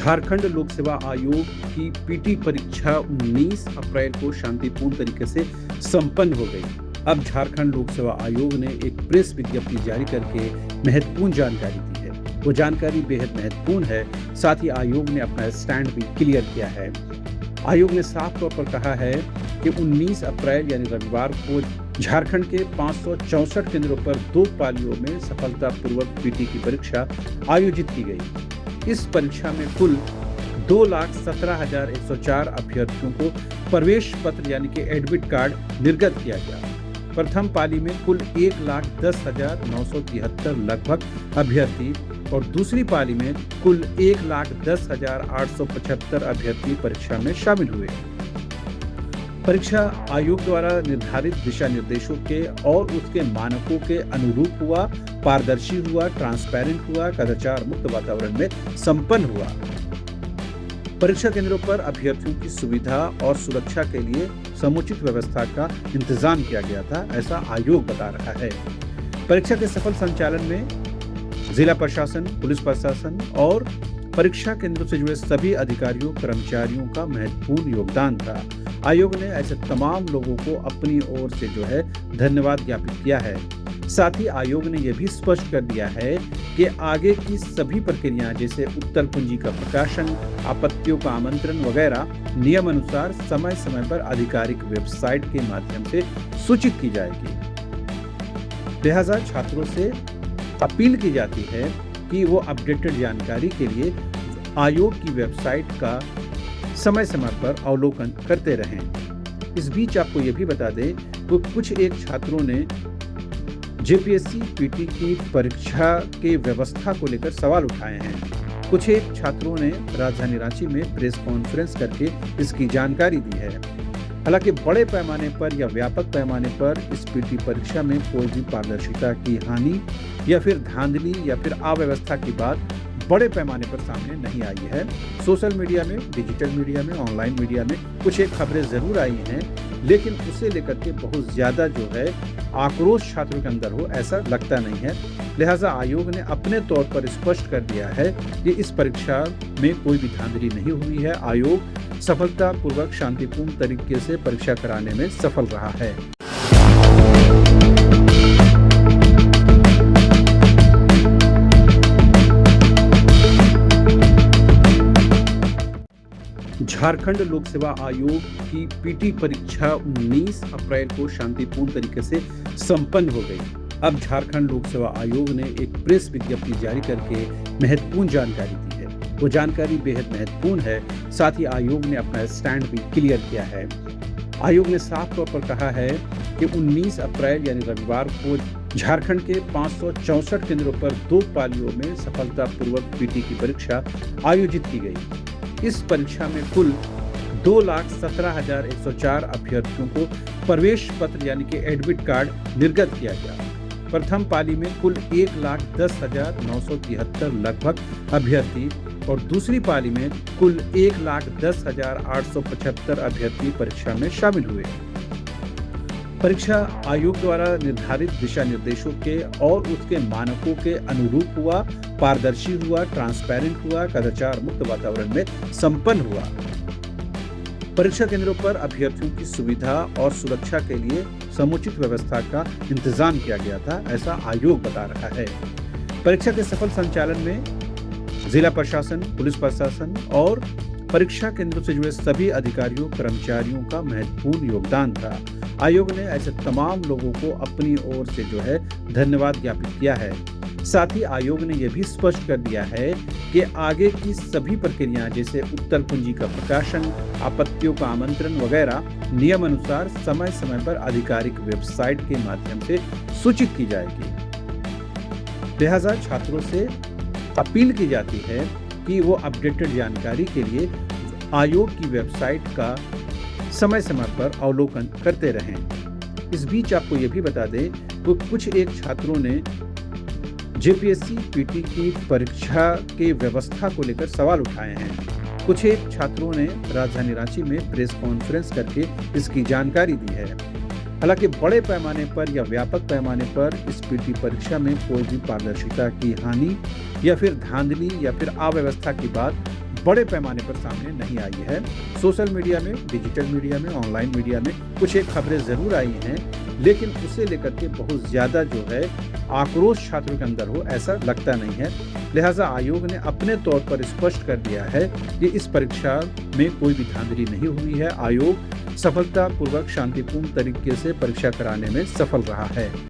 झारखंड लोक सेवा आयोग की पीटी परीक्षा 19 अप्रैल को शांतिपूर्ण तरीके से संपन्न हो गई। अब झारखंड लोक सेवा आयोग ने एक प्रेस विज्ञप्ति जारी करके महत्वपूर्ण जानकारी दी है। वो जानकारी बेहद महत्वपूर्ण है। साथ ही आयोग ने अपना स्टैंड भी क्लियर किया है। आयोग ने साफ तौर पर कहा है कि 19 अप्रैल यानी रविवार को झारखंड के 564 केंद्रों पर 2 पालियों में सफलतापूर्वक पीटी की परीक्षा आयोजित की गई। इस परीक्षा में कुल 2,17,104 अभ्यर्थियों को प्रवेश पत्र यानी कि एडमिट कार्ड निर्गत किया गया। प्रथम पाली में कुल 1,10,973 लगभग अभ्यर्थी और दूसरी पाली में कुल 1,10,875 अभ्यर्थी परीक्षा में शामिल हुए। परीक्षा आयोग द्वारा निर्धारित दिशा निर्देशों के और उसके मानकों के अनुरूप हुआ, पारदर्शी हुआ, ट्रांसपेरेंट हुआ, कदाचार मुक्त वातावरण में संपन्न हुआ। परीक्षा केंद्रों पर अभ्यर्थियों की सुविधा और सुरक्षा के लिए समुचित व्यवस्था का इंतजाम किया गया था, ऐसा आयोग बता रहा है। परीक्षा के सफल संचालन में जिला प्रशासन, पुलिस प्रशासन और परीक्षा केंद्रों से जुड़े सभी अधिकारियों, कर्मचारियों का महत्वपूर्ण योगदान था। आयोग ने ऐसे तमाम लोगों को अपनी ओर से धन्यवाद ज्ञापित किया है। साथ ही आयोग ने यह भी स्पष्ट कर दिया है कि आगे की सभी प्रक्रियाएं जैसे उत्तर कुंजी का प्रकाशन, आपत्तियों का आमंत्रण वगैरह नियम अनुसार समय समय पर आधिकारिक वेबसाइट के माध्यम से सूचित की जाएगी। लिहाजा छात्रों से अपील की जाती है कि वो अपडेटेड जानकारी के लिए आयोग की वेबसाइट का समय समय पर अवलोकन करते रहें। इस बीच आपको ये भी बता दें कि कुछ एक छात्रों ने जेपीएससी पीटी की परीक्षा के व्यवस्था को लेकर सवाल उठाए हैं। कुछ एक छात्रों ने राजधानी रांची में प्रेस कॉन्फ्रेंस करके इसकी जानकारी दी है। हालांकि बड़े पैमाने पर या व्यापक पैमाने पर इस पीटी परीक्षा में कोई भी पारदर्शिता की हानि या फिर धांधली या फिर अव्यवस्था की बात बड़े पैमाने पर सामने नहीं आई है। सोशल मीडिया में, डिजिटल मीडिया में, ऑनलाइन मीडिया में कुछ एक खबरें जरूर आई हैं, लेकिन उसे लेकर के बहुत ज्यादा आक्रोश छात्रों के अंदर हो ऐसा लगता नहीं है। लिहाजा आयोग ने अपने तौर पर स्पष्ट कर दिया है कि इस परीक्षा में कोई भी धांधली नहीं हुई है। आयोग सफलतापूर्वक शांतिपूर्ण तरीके से परीक्षा कराने में सफल रहा है। झारखंड लोक सेवा आयोग की पीटी परीक्षा 19 अप्रैल को शांतिपूर्ण तरीके से संपन्न हो गई। अब झारखंड लोक सेवा आयोग ने एक प्रेस विज्ञप्ति जारी करके महत्वपूर्ण जानकारी दी है। वो जानकारी बेहद महत्वपूर्ण है। साथ ही आयोग ने अपना स्टैंड भी क्लियर किया है। आयोग ने साफ तौर पर कहा है कि 19 अप्रैल यानी रविवार को झारखंड के 564 केंद्रों पर 2 पालियों में सफलतापूर्वक पीटी की परीक्षा आयोजित की गई। इस परीक्षा में कुल 2,17,104 अभ्यर्थियों को प्रवेश पत्र यानी कि एडमिट कार्ड निर्गत किया गया। प्रथम पाली में कुल 1,10,973 लगभग अभ्यर्थी और दूसरी पाली में कुल 1,10,875 अभ्यर्थी परीक्षा में शामिल हुए। परीक्षा आयोग द्वारा निर्धारित दिशा निर्देशों के और उसके मानकों के अनुरूप हुआ, पारदर्शी हुआ, ट्रांसपेरेंट हुआ, कदाचार मुक्त वातावरण में संपन्न हुआ। परीक्षा केंद्रों पर अभ्यर्थियों की सुविधा और सुरक्षा के लिए समुचित व्यवस्था का इंतजाम किया गया था, ऐसा आयोग बता रहा है। परीक्षा के सफल संचालन में जिला प्रशासन, पुलिस प्रशासन और परीक्षा केंद्रों से जुड़े सभी अधिकारियों, कर्मचारियों का महत्वपूर्ण योगदान था। आयोग ने ऐसे तमाम लोगों को अपनी ओर से धन्यवाद ज्ञापित किया है। साथ ही आयोग ने यह भी स्पष्ट कर दिया है कि आगे की सभी प्रक्रियाएं जैसे उत्तर कुंजी का प्रकाशन, आपत्तियों का आमंत्रण वगैरह नियम अनुसार समय समय पर आधिकारिक वेबसाइट के माध्यम से सूचित की जाएगी। लिहाजा छात्रों से अपील की जाती है कि वो अपडेटेड जानकारी के लिए आयोग की वेबसाइट का समय समय पर अवलोकन करते रहें। इस बीच आपको ये भी बता दें कि कुछ एक छात्रों ने जेपीएससी पीटी की परीक्षा के व्यवस्था को लेकर सवाल उठाए हैं। कुछ एक छात्रों ने राजधानी रांची में प्रेस कॉन्फ्रेंस करके इसकी जानकारी दी है। हालांकि बड़े पैमाने पर या व्यापक पैमाने पर इस पीटी परीक्षा में कोई भी पारदर्शिता की हानि या फिर धांधली या फिर अव्यवस्था की बात बड़े पैमाने पर सामने नहीं आई है। सोशल मीडिया में, डिजिटल मीडिया में, ऑनलाइन मीडिया में कुछ एक खबरें ज़रूर आई हैं, लेकिन उसे लेकर के बहुत ज़्यादा जो है आक्रोश छात्रों के अंदर हो, ऐसा लगता नहीं है। लिहाजा आयोग ने अपने तौर पर स्पष्ट कर दिया है कि इस परीक्षा में कोई भी धांधली नहीं हुई है। आयोग सफलतापूर्वक शांतिपूर्ण तरीके से परीक्षा कराने में सफल रहा है।